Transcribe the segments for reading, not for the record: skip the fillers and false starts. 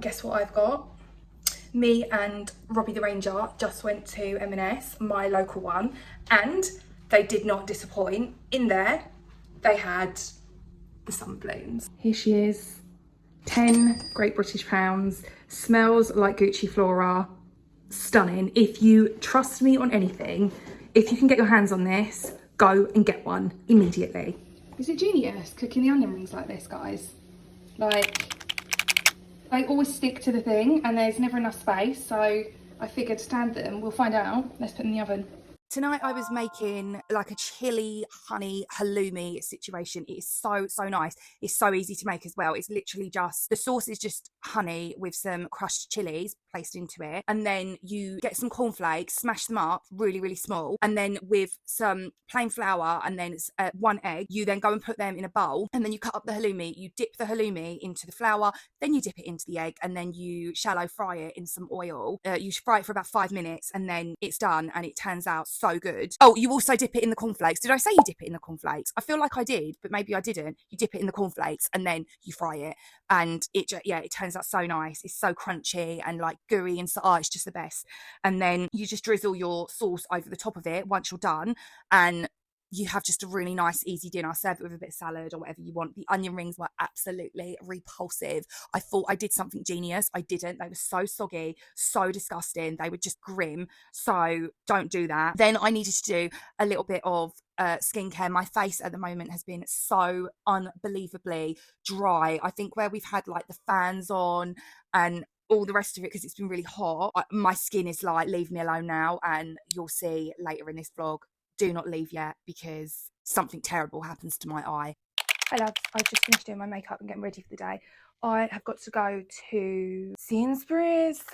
guess what I've got? Me and Robbie the Ranger just went to M&S, my local one, and they did not disappoint. In there, they had the sun blooms. Here she is, 10 Great British pounds, smells like Gucci Flora, stunning. If you trust me on anything, if you can get your hands on this, go and get one immediately. Is it genius cooking the onion rings like this, guys? Like, they always stick to the thing and there's never enough space, so I figured stand them, we'll find out. Let's put them in the oven. Tonight I was making like a chili honey halloumi situation. It is so nice. It's so easy to make as well. It's literally just, the sauce is just honey with some crushed chilies placed into it, and then you get some cornflakes, smash them up really small, and then with some plain flour and then one egg, you then go and put them in a bowl, and then you cut up the halloumi, you dip the halloumi into the flour, then you dip it into the egg, and then you shallow fry it in some oil. You fry it for about 5 minutes and then it's done, and it turns out so good. Oh, you also dip it in the cornflakes. Did I say you dip it in the cornflakes? I feel like I did, but maybe I didn't. You dip it in the cornflakes and then you fry it, and it turns out so nice. It's so crunchy and like gooey and so, oh, it's just the best. And then you just drizzle your sauce over the top of it once you're done, and you have just a really nice easy dinner. Serve it with a bit of salad or whatever you want. The onion rings were absolutely repulsive. I thought I did something genius. I didn't. They were so soggy, so disgusting. They were just grim. So don't do that. Then I needed to do a little bit of skincare. My face at the moment has been so unbelievably dry. I think where we've had like the fans on and all the rest of it, because it's been really hot, my skin is like, leave me alone now. And you'll see later in this vlog, do not leave yet, because something terrible happens to my eye. Hi loves, I've just finished doing my makeup and getting ready for the day. I have got to go to Sainsbury's.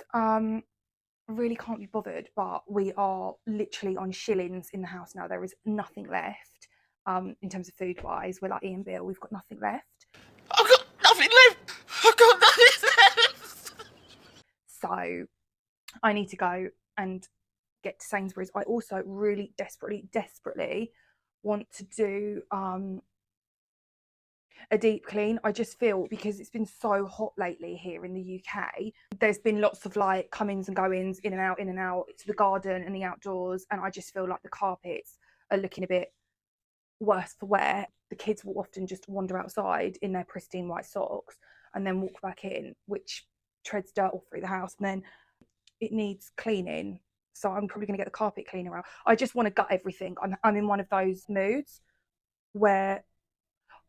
Really can't be bothered, but we are literally on shillings in the house now. There is nothing left in terms of food wise. We're like Ian Bill, we've got nothing left. I've got nothing left. I've got nothing left. So I need to go and get to Sainsbury's. I also really desperately want to do a deep clean. I just feel, because it's been so hot lately here in the UK, there's been lots of like comings and goings, in and out to the garden and the outdoors, and I just feel like the carpets are looking a bit worse for wear. The kids will often just wander outside in their pristine white socks and then walk back in, which treads dirt all through the house, and then it needs cleaning. So I'm probably going to get the carpet cleaner out. I just want to gut everything. I'm in one of those moods where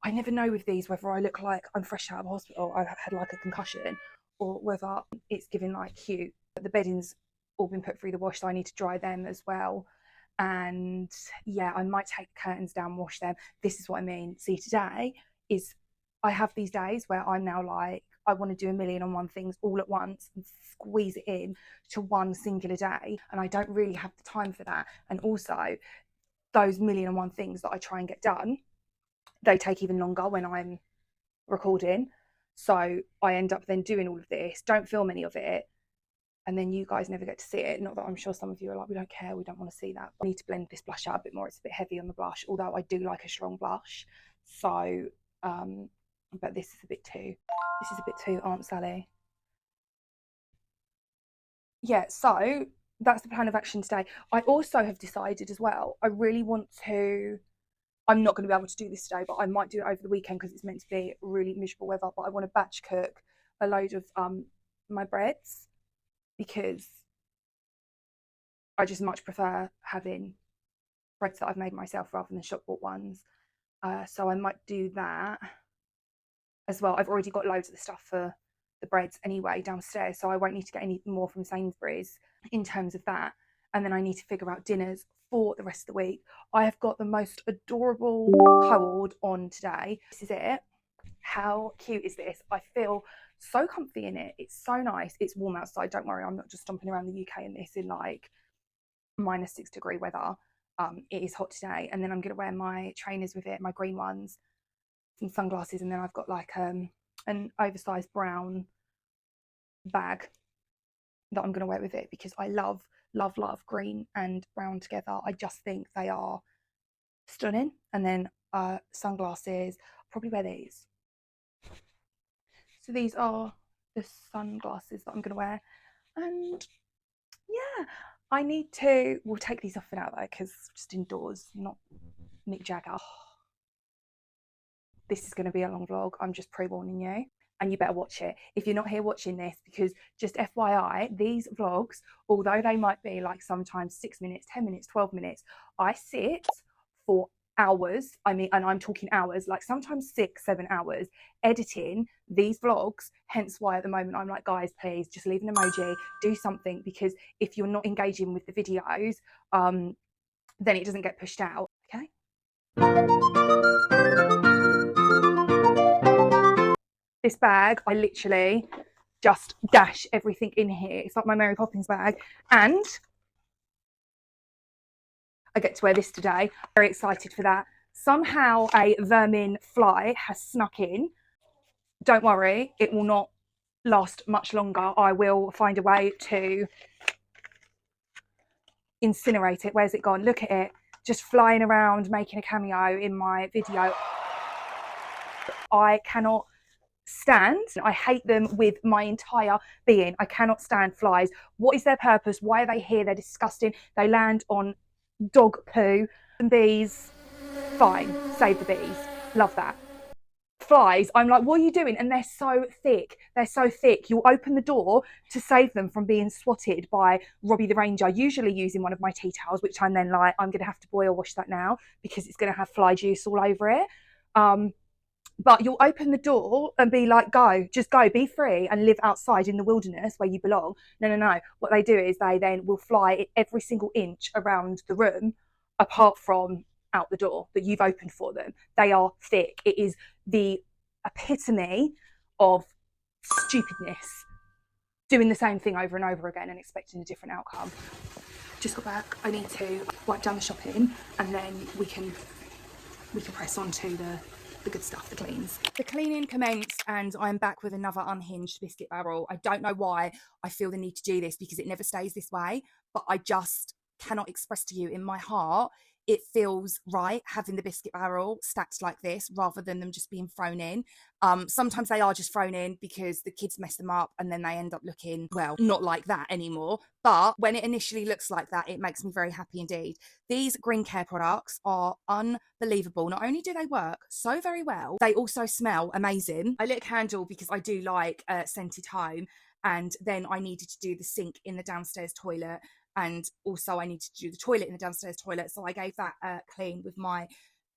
I never know with these whether I look like I'm fresh out of hospital, I've had like a concussion, or whether it's giving like cute. The bedding's all been put through the wash, so I need to dry them as well. And yeah, I might take the curtains down, wash them. This is what I mean. See, today is, I have these days where I'm now like, I want to do 1,000,001 things all at once and squeeze it in to one singular day, and I don't really have the time for that. And also, those 1,000,001 things that I try and get done, they take even longer when I'm recording. So I end up then doing all of this, don't film any of it, and then you guys never get to see it. Not that I'm sure some of you are like, we don't care, we don't want to see that. But I need to blend this blush out a bit more. It's a bit heavy on the blush, although I do like a strong blush. So but this is a bit too Aunt Sally. Yeah, so that's the plan of action today. I also have decided as well, I really want to, I'm not going to be able to do this today, but I might do it over the weekend because it's meant to be really miserable weather. But I want to batch cook a load of my breads, because I just much prefer having breads that I've made myself rather than shop bought ones. So I might do that as well. I've already got loads of the stuff for the breads anyway downstairs, so I won't need to get any more from Sainsbury's in terms of that. And then I need to figure out dinners for the rest of the week. I have got the most adorable cord on today. This is it. How cute is this? I feel so comfy in it. It's so nice. It's warm outside, don't worry, I'm not just stomping around the UK in this in like -6-degree weather. It is hot today. And then I'm going to wear my trainers with it, my green ones, some sunglasses, and then I've got like an oversized brown bag that I'm going to wear with it, because I love green and brown together. I just think they are stunning. And then sunglasses, probably wear these. So these are the sunglasses that I'm going to wear. And yeah, I need to, we'll take these off for now though, because just indoors, not Mick Jagger. Oh, this is going to be a long vlog. I'm just pre-warning you, and you better watch it if you're not here watching this, because just FYI, these vlogs, although they might be like sometimes 6 minutes, 10 minutes, 12 minutes, I sit for hours. I mean, and I'm talking hours, like sometimes 6-7 hours editing these vlogs. Hence why at the moment I'm like, guys, please just leave an emoji, do something, because if you're not engaging with the videos, then it doesn't get pushed out. Okay. This bag, I literally just dash everything in here. It's like my Mary Poppins bag. And I get to wear this today. Very excited for that. Somehow a vermin fly has snuck in. Don't worry, it will not last much longer. I will find a way to incinerate it. Where's it gone? Look at it. Just flying around, making a cameo in my video. I cannot stand. I hate them with my entire being. I cannot stand flies. What is their purpose? Why are they here? They're disgusting. They land on dog poo. And bees, fine. Save the bees. Love that. Flies, I'm like, what are you doing? And they're so thick. They're so thick. You'll open the door to save them from being swatted by Robbie the Ranger, usually using one of my tea towels, which I'm then like, I'm going to have to boil wash that now because it's going to have fly juice all over it. But you'll open the door and be like, go, just go, be free and live outside in the wilderness where you belong. No, no, no. What they do is they then will fly every single inch around the room apart from out the door that you've opened for them. They are thick. It is the epitome of stupidness. Doing the same thing over and over again and expecting a different outcome. Just got back. I need to wipe down the shopping and then we can press on to the good stuff, the cleans. The cleaning commenced and I'm back with another unhinged biscuit barrel. I don't know why I feel the need to do this because it never stays this way, but I just cannot express to you in my heart it feels right having the biscuit barrel stacked like this rather than them just being thrown in. Sometimes they are just thrown in because the kids mess them up and then they end up looking, well, not like that anymore. But when it initially looks like that, it makes me very happy indeed. These green care products are unbelievable. Not only do they work so very well, they also smell amazing. I lit a candle because I do like scented home. And then I needed to do the sink in the downstairs toilet. And also I needed to do the toilet in the downstairs toilet. So I gave that a clean with my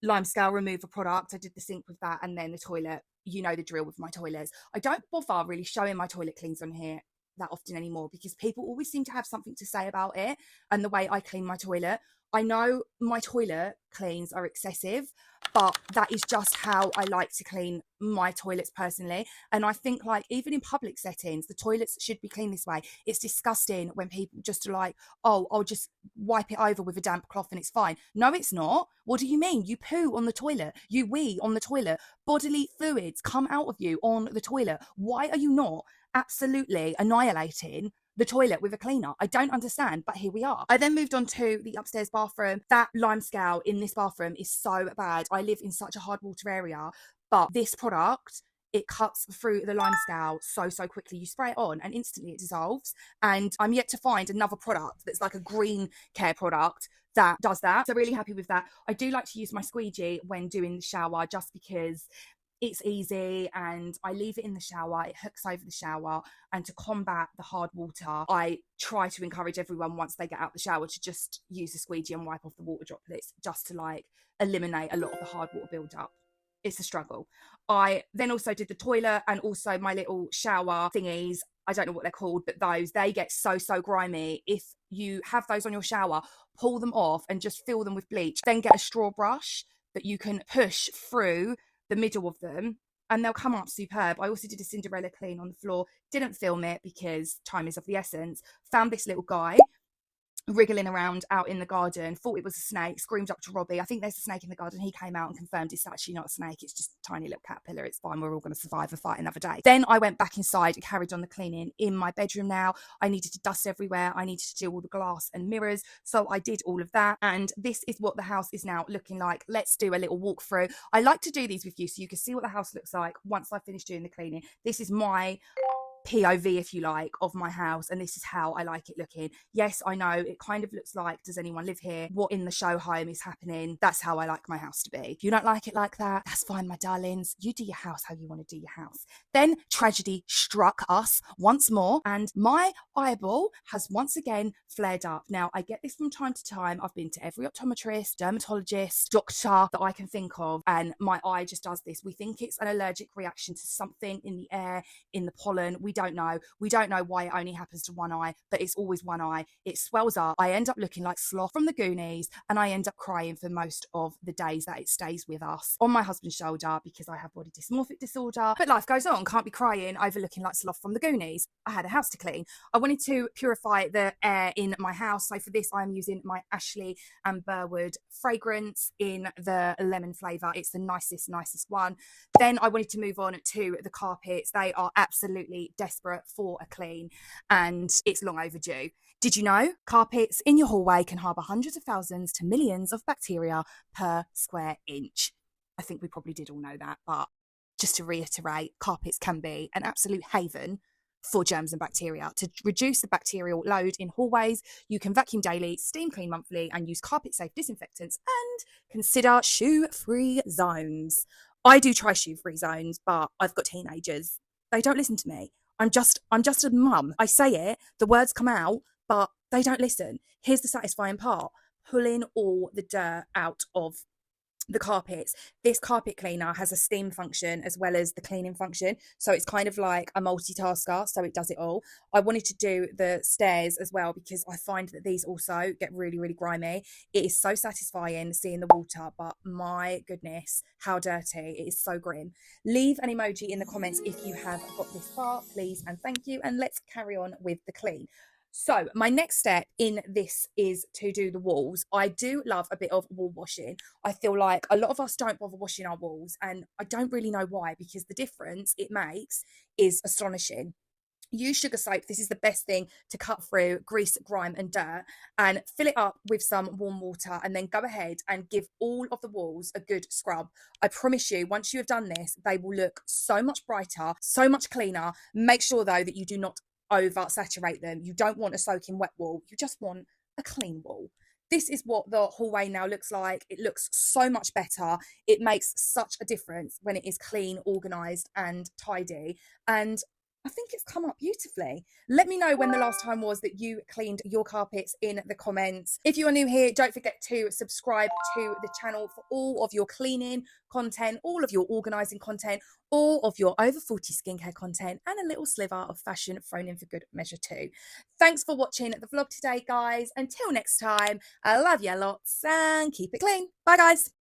lime scale remover product. I did the sink with that and then the toilet, you know the drill with my toilets. I don't bother really showing my toilet cleans on here that often anymore because people always seem to have something to say about it and the way I clean my toilet. I know my toilet cleans are excessive, but that is just how I like to clean my toilets personally. And I think like even in public settings, the toilets should be clean this way. It's disgusting when people just are like, oh, I'll just wipe it over with a damp cloth and it's fine. No, it's not. What do you mean? You poo on the toilet, you wee on the toilet, bodily fluids come out of you on the toilet. Why are you not absolutely annihilating the toilet with a cleaner? I don't understand, but here we are. I then moved on to the upstairs bathroom. That lime scale in this bathroom is so bad. I live in such a hard water area, but this product, it cuts through the lime scale so quickly. You spray it on and instantly it dissolves. And I'm yet to find another product that's like a green care product that does that. So really happy with that. I do like to use my squeegee when doing the shower just because it's easy and I leave it in the shower, it hooks over the shower, and to combat the hard water, I try to encourage everyone once they get out the shower to just use the squeegee and wipe off the water droplets just to like eliminate a lot of the hard water build-up. It's a struggle. I then also did the toilet and also my little shower thingies. I don't know what they're called, but those, they get so grimy. If you have those on your shower, pull them off and just fill them with bleach. Then get a straw brush that you can push through the middle of them and they'll come up superb. I also did a Cinderella clean on the floor. Didn't film it because time is of the essence. Found this little guy wriggling around out in the garden, thought it was a snake, screamed up to Robbie, I think there's a snake in the garden. He came out and confirmed it's actually not a snake, it's just a tiny little caterpillar, it's fine, we're all going to survive a fight another day. Then I went back inside and carried on the cleaning in my bedroom. Now I needed to dust everywhere, I needed to do all the glass and mirrors, so I did all of that, and this is what the house is now looking like. Let's do a little walkthrough. I like to do these with you so you can see what the house looks like once I finish doing the cleaning. This is my POV, if you like, of my house, and this is how I like it looking. Yes, I know it kind of looks like, does anyone live here? What in the show home is happening? That's how I like my house to be. If you don't like it like that, that's fine, my darlings. You do your house how you want to do your house. Then tragedy struck us once more, and my eyeball has once again flared up. Now, I get this from time to time. I've been to every optometrist, dermatologist, doctor that I can think of, and my eye just does this. We think it's an allergic reaction to something in the air, in the pollen. We don't know. We don't know why it only happens to one eye, but it's always one eye. It swells up. I end up looking like Sloth from the Goonies, and I end up crying for most of the days that it stays with us on my husband's shoulder because I have body dysmorphic disorder. But life goes on. Can't be crying over looking like Sloth from the Goonies. I had a house to clean. I wanted to purify the air in my house. So for this, I'm using my Ashley and Burwood fragrance in the lemon flavour. It's the nicest one. Then I wanted to move on to the carpets. They are absolutely desperate for a clean, and it's long overdue. Did you know carpets in your hallway can harbour hundreds of thousands to millions of bacteria per square inch? I think we probably did all know that, but just to reiterate, carpets can be an absolute haven for germs and bacteria. To reduce the bacterial load in hallways, you can vacuum daily, steam clean monthly, and use carpet-safe disinfectants, and consider shoe-free zones. I do try shoe-free zones, but I've got teenagers. They don't listen to me. I'm just a mum. I say it, the words come out, but they don't listen. Here's the satisfying part: pulling all the dirt out of the carpets. This carpet cleaner has a steam function as well as the cleaning function, so it's kind of like a multitasker, so it does it all. I wanted to do the stairs as well because I find that these also get really grimy. It is so satisfying seeing the water, but my goodness, how dirty. It is so grim. Leave an emoji in the comments if you have got this far, please and thank you, and let's carry on with the clean. So my next step in this is to do the walls. I do love a bit of wall washing. I feel like a lot of us don't bother washing our walls, and I don't really know why, because the difference it makes is astonishing. Use sugar soap. This is the best thing to cut through grease, grime and dirt, and fill it up with some warm water, and then go ahead and give all of the walls a good scrub. I promise you, once you have done this, they will look so much brighter, so much cleaner. Make sure though that you do not over saturate them. You don't want a soaking wet wall. You just want a clean wall. This is what the hallway now looks like. It looks so much better. It makes such a difference when it is clean, organised and tidy. And I think it's come up beautifully. Let me know when the last time was that you cleaned your carpets in the comments. If you are new here, don't forget to subscribe to the channel for all of your cleaning content, all of your organising content, all of your over 40 skincare content, and a little sliver of fashion thrown in for good measure too. Thanks for watching the vlog today, guys. Until next time, I love you lots and keep it clean. Bye, guys.